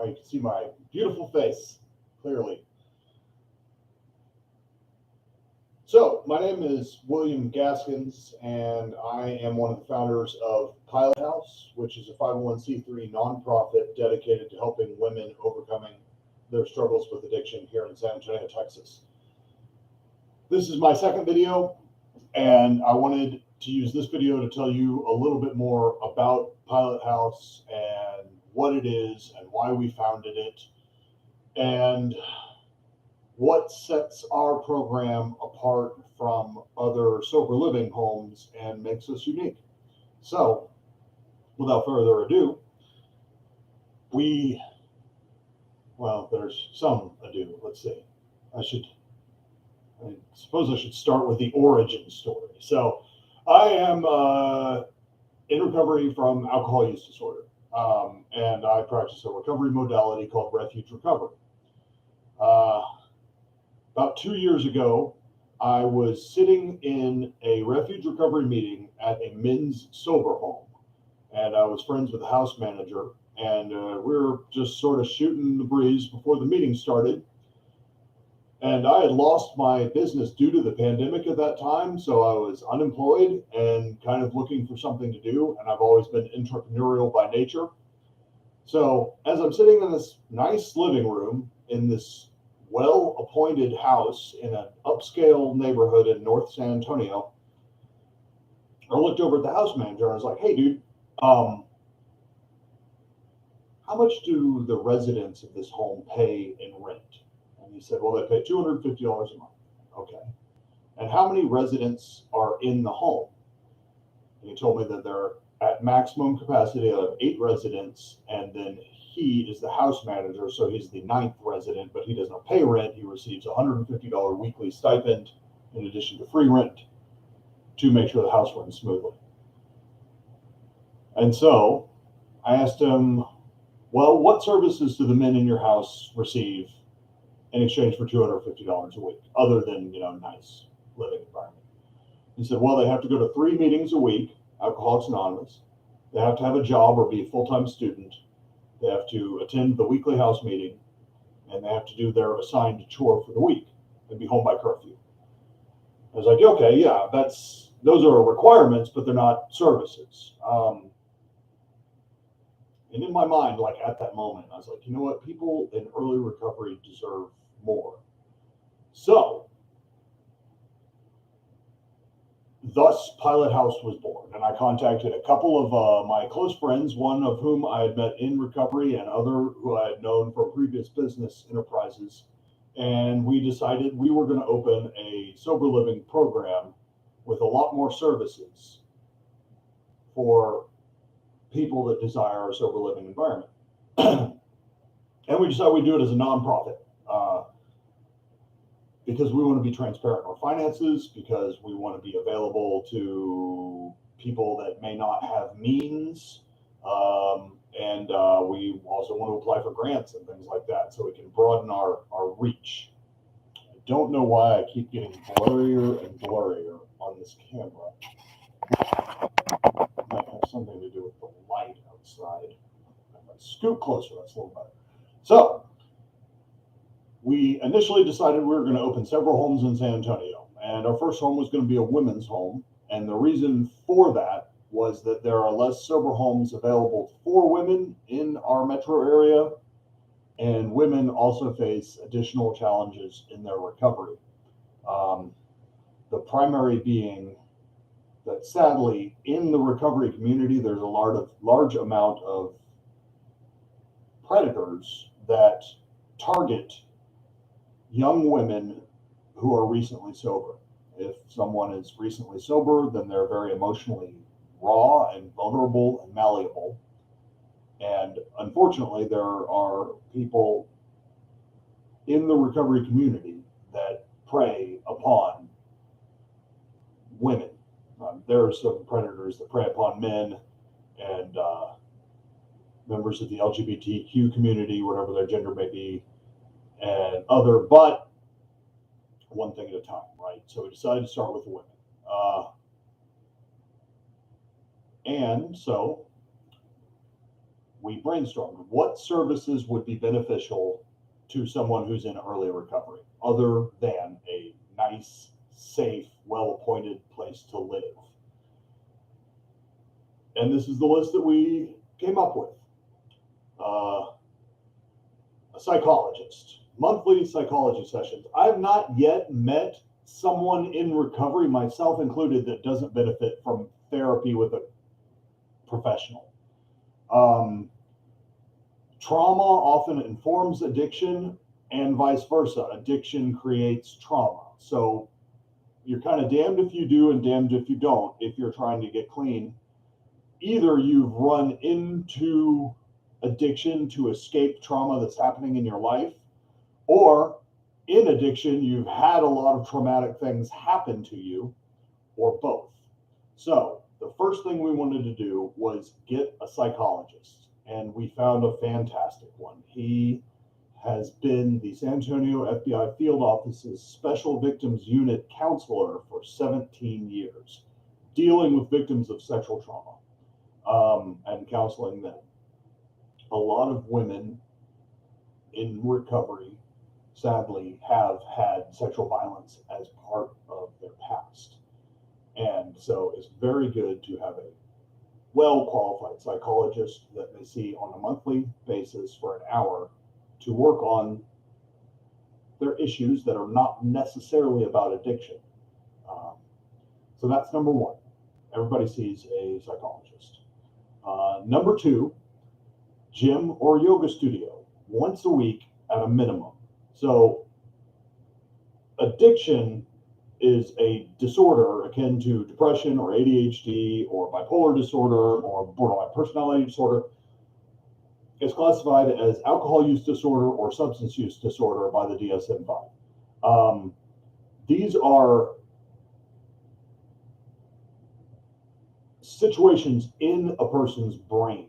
Now you can see my beautiful face clearly. So, my name is William Gaskins, and I am one of the founders of Pilot House, which is a 501c3 nonprofit dedicated to helping women overcoming their struggles with addiction here in San Antonio, Texas. This is my second video, and I wanted to use this video to tell you a little bit more about Pilot House and what it is and why we founded it and what sets our program apart from other sober living homes and makes us unique. So, without further ado, there's some ado. Let's see. I suppose I should start with the origin story. So, I am in recovery from alcohol use disorder, and I practice a recovery modality called Refuge Recovery. About 2 years ago, I was sitting in a Refuge Recovery meeting at a men's sober home, and I was friends with the house manager, and we were just sort of shooting the breeze before the meeting started. And I had lost my business due to the pandemic at that time, so I was unemployed and kind of looking for something to do, and I've always been entrepreneurial by nature. So as I'm sitting in this nice living room in this well-appointed house in an upscale neighborhood in North San Antonio, I looked over at the house manager and I was like, "Hey, dude, how much do the residents of this home pay in rent?" And he said, "Well, they pay $250 a month." Okay. "And how many residents are in the home?" And he told me that they're at maximum capacity of 8 residents, and then he is the house manager, so he's the 9th resident, but he doesn't pay rent. He receives a $150 weekly stipend in addition to free rent to make sure the house runs smoothly. And so I asked him, "Well, what services do the men in your house receive in exchange for $250 a week, other than, nice living environment?" He said, "Well, they have to go to 3 meetings a week, Alcoholics Anonymous. They have to have a job or be a full-time student. They have to attend the weekly house meeting, and they have to do their assigned chore for the week and be home by curfew." I was like, "Okay, yeah, those are requirements, but they're not services." And in my mind, like at that moment, I was like, you know what? People in early recovery deserve more. So, thus, Pilot House was born, and I contacted a couple of my close friends, one of whom I had met in recovery and other who I had known from previous business enterprises, and we decided we were going to open a sober living program with a lot more services for people that desire a sober living environment. And we decided we'd do it as a nonprofit. Because we want to be transparent in our finances, because we want to be available to people that may not have means, and we also want to apply for grants and things like that so we can broaden our reach. I don't know why I keep getting blurrier and blurrier on this camera. It might have something to do with the light outside. If I scoot closer, that's a little better. So, we initially decided we were going to open several homes in San Antonio, and our first home was going to be a women's home. And the reason for that was that there are less sober homes available for women in our metro area, and women also face additional challenges in their recovery. The primary being that sadly in the recovery community, there's a large amount of predators that target young women who are recently sober. If someone is recently sober, then they're very emotionally raw and vulnerable and malleable. And unfortunately, there are people in the recovery community that prey upon women. There are some predators that prey upon men and members of the LGBTQ community, whatever their gender may be, and other, but one thing at a time, right? So we decided to start with the women. And so we brainstormed what services would be beneficial to someone who's in early recovery, other than a nice, safe, well-appointed place to live. And this is the list that we came up with. A psychologist, monthly psychology sessions. I've not yet met someone in recovery, myself included, that doesn't benefit from therapy with a professional. Trauma often informs addiction and vice versa. Addiction creates trauma. So you're kind of damned if you do and damned if you don't if you're trying to get clean. Either you've run into addiction to escape trauma that's happening in your life, or in addiction, you've had a lot of traumatic things happen to you, or both. So the first thing we wanted to do was get a psychologist, and we found a fantastic one. He has been the San Antonio FBI Field Office's Special Victims Unit counselor for 17 years, dealing with victims of sexual trauma and counseling them. A lot of women in recovery, sadly, have had sexual violence as part of their past. And so it's very good to have a well-qualified psychologist that they see on a monthly basis for an hour to work on their issues that are not necessarily about addiction. So that's number one. Everybody sees a psychologist. Number two, gym or yoga studio once a week at a minimum. So addiction is a disorder akin to depression or ADHD or bipolar disorder or borderline personality disorder. It's classified as alcohol use disorder or substance use disorder by the DSM-5. These are situations in a person's brain.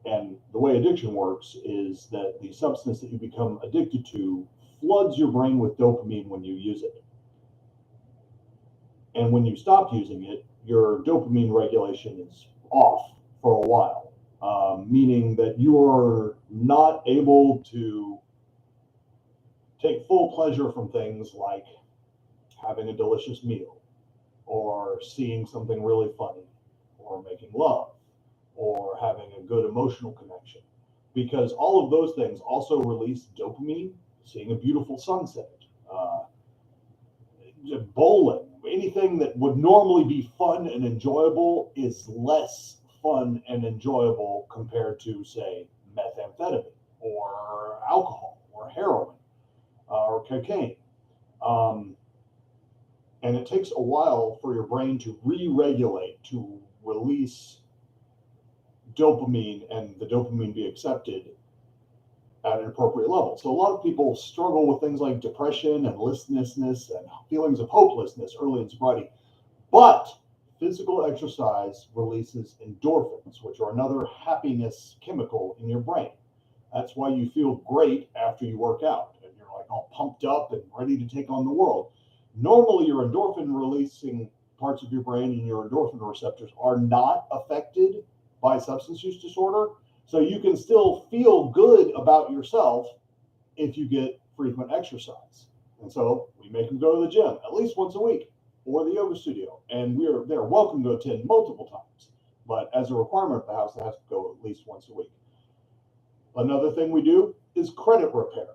And the way addiction works is that the substance that you become addicted to floods your brain with dopamine when you use it. And when you stop using it, your dopamine regulation is off for a while, meaning that you're not able to take full pleasure from things like having a delicious meal or seeing something really funny or making love or having a good emotional connection, because all of those things also release dopamine. Seeing a beautiful sunset, bowling, anything that would normally be fun and enjoyable is less fun and enjoyable compared to, say, methamphetamine or alcohol or heroin or cocaine. And it takes a while for your brain to re-regulate, to release dopamine and the dopamine be accepted at an appropriate level. So a lot of people struggle with things like depression and listlessness and feelings of hopelessness early in sobriety. But physical exercise releases endorphins, which are another happiness chemical in your brain. That's why you feel great after you work out and you're like all pumped up and ready to take on the world. Normally, your endorphin releasing parts of your brain and your endorphin receptors are not affected by substance use disorder. So you can still feel good about yourself if you get frequent exercise. And so we make them go to the gym at least once a week or the yoga studio. And they're welcome to attend multiple times. But as a requirement of the house, they have to go at least once a week. Another thing we do is credit repair.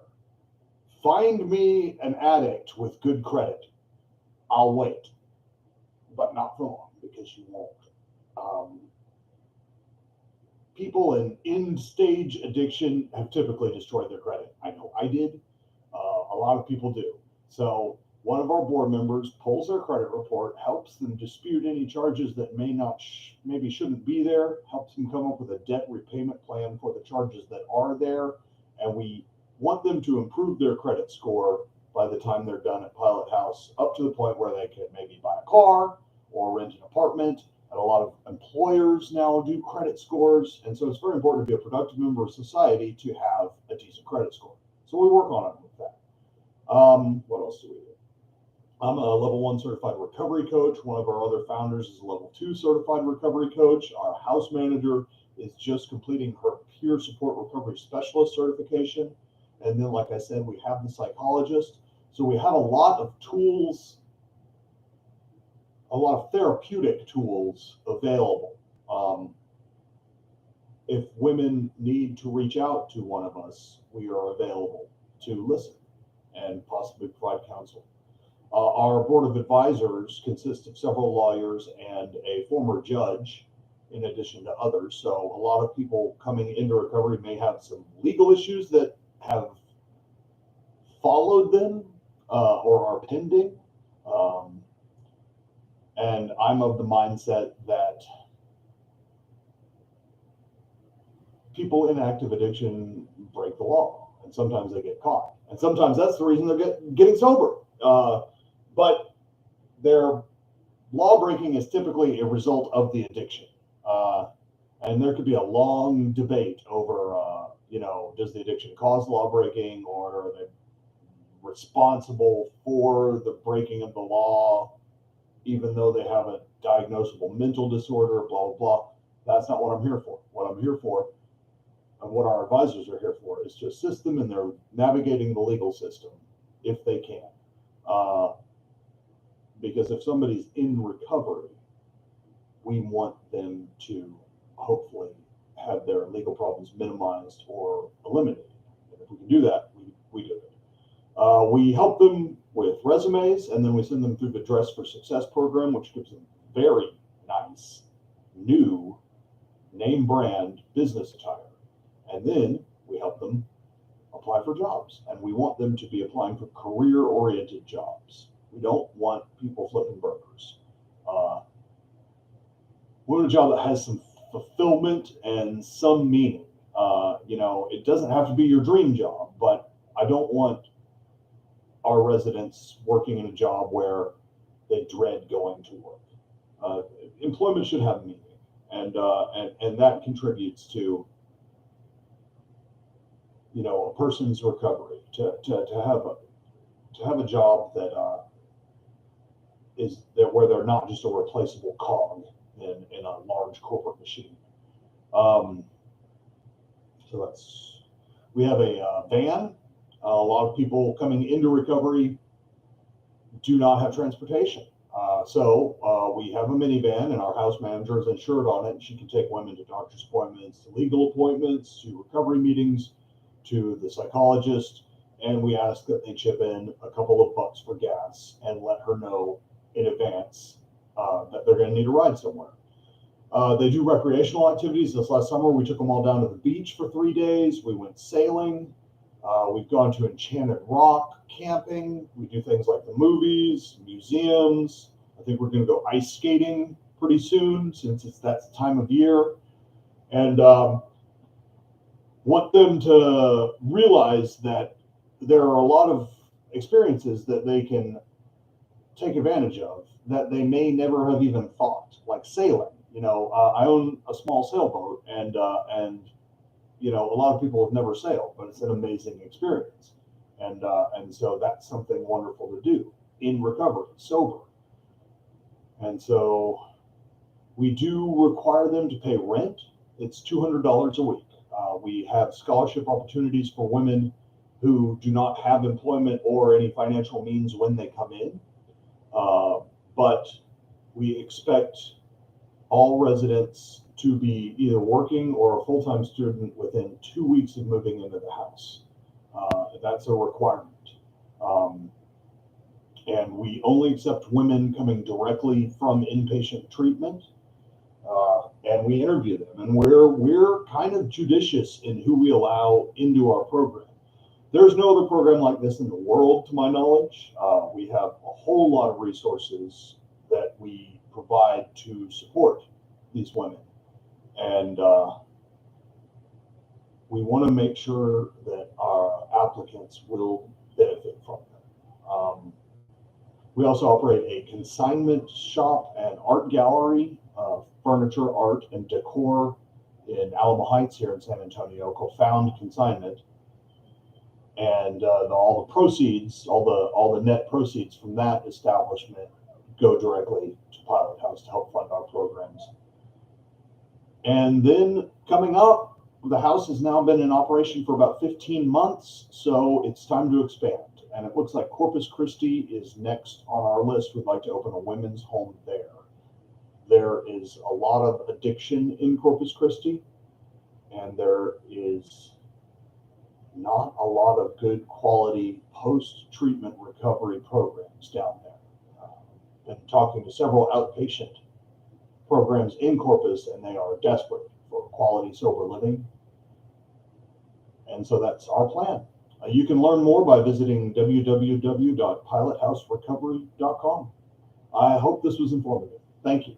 Find me an addict with good credit. I'll wait, but not for long, because you won't. People in end-stage addiction have typically destroyed their credit. I know I did. A lot of people do. So one of our board members pulls their credit report, helps them dispute any charges that maybe shouldn't be there, helps them come up with a debt repayment plan for the charges that are there, and we want them to improve their credit score by the time they're done at Pilot House, up to the point where they can maybe buy a car or rent an apartment. And a lot of employers now do credit scores. And so it's very important to be a productive member of society to have a decent credit score. So we work on it with that. What else do we do? I'm a level 1 certified recovery coach. One of our other founders is a level 2 certified recovery coach. Our house manager is just completing her peer support recovery specialist certification. And then, like I said, we have the psychologist. So we have a lot of tools, a lot of therapeutic tools available. If women need to reach out to one of us, we are available to listen and possibly provide counsel. Our board of advisors consists of several lawyers and a former judge, in addition to others. So a lot of people coming into recovery may have some legal issues that have followed them or are pending. And I'm of the mindset that people in active addiction break the law, and sometimes they get caught. And sometimes that's the reason they're getting sober. But their law breaking is typically a result of the addiction. And there could be a long debate over, does the addiction cause law breaking, or are they responsible for the breaking of the law, even though they have a diagnosable mental disorder, blah, blah, blah. That's not what I'm here for. What I'm here for, and what our advisors are here for, is to assist them in their navigating the legal system if they can. Because if somebody's in recovery, we want them to hopefully have their legal problems minimized or eliminated. And if we can do that, we do it. We help them with resumes, and then we send them through the Dress for Success program, which gives them very nice, new, name brand business attire. And then we help them apply for jobs. And we want them to be applying for career-oriented jobs. We don't want people flipping burgers. We want a job that has some fulfillment and some meaning. It doesn't have to be your dream job, but I don't want our residents working in a job where they dread going to work. Employment should have meaning, and that contributes to a person's recovery. To have a job that is that where they're not just a replaceable cog in a large corporate machine. We have a van. A lot of people coming into recovery do not have transportation. So we have a minivan, and our house manager is insured on it. She can take women to doctor's appointments, to legal appointments, to recovery meetings, to the psychologist, and we ask that they chip in a couple of bucks for gas and let her know in advance that they're going to need a ride somewhere. They do recreational activities. This last summer, we took them all down to the beach for 3 days. We went sailing. We've gone to Enchanted Rock camping. We do things like the movies, museums. I think we're going to go ice skating pretty soon, since it's that time of year. And want them to realize that there are a lot of experiences that they can take advantage of that they may never have even thought, like sailing. I own a small sailboat, and a lot of people have never sailed, but it's an amazing experience. And so that's something wonderful to do in recovery, sober. And so we do require them to pay rent. It's $200 a week. We have scholarship opportunities for women who do not have employment or any financial means when they come in. But we expect all residents to be either working or a full-time student within 2 weeks of moving into the house. That's a requirement. And we only accept women coming directly from inpatient treatment. And we interview them, and we're kind of judicious in who we allow into our program. There's no other program like this in the world, to my knowledge. We have a whole lot of resources that we provide to support these women, and we want to make sure that our applicants will benefit from them. We also operate a consignment shop and art gallery, furniture, art, and decor in Alamo Heights here in San Antonio, called Found Consignment. And all the proceeds, all the net proceeds from that establishment go directly to Pilot House to help fund our programs. And then coming up, the house has now been in operation for about 15 months, so it's time to expand. And it looks like Corpus Christi is next on our list. We'd like to open a women's home there. There is a lot of addiction in Corpus Christi, and there is not a lot of good quality post-treatment recovery programs down there. Been talking to several outpatient programs in Corpus, and they are desperate for quality sober living. And so that's our plan. You can learn more by visiting www.pilothouserecovery.com. I hope this was informative. Thank you.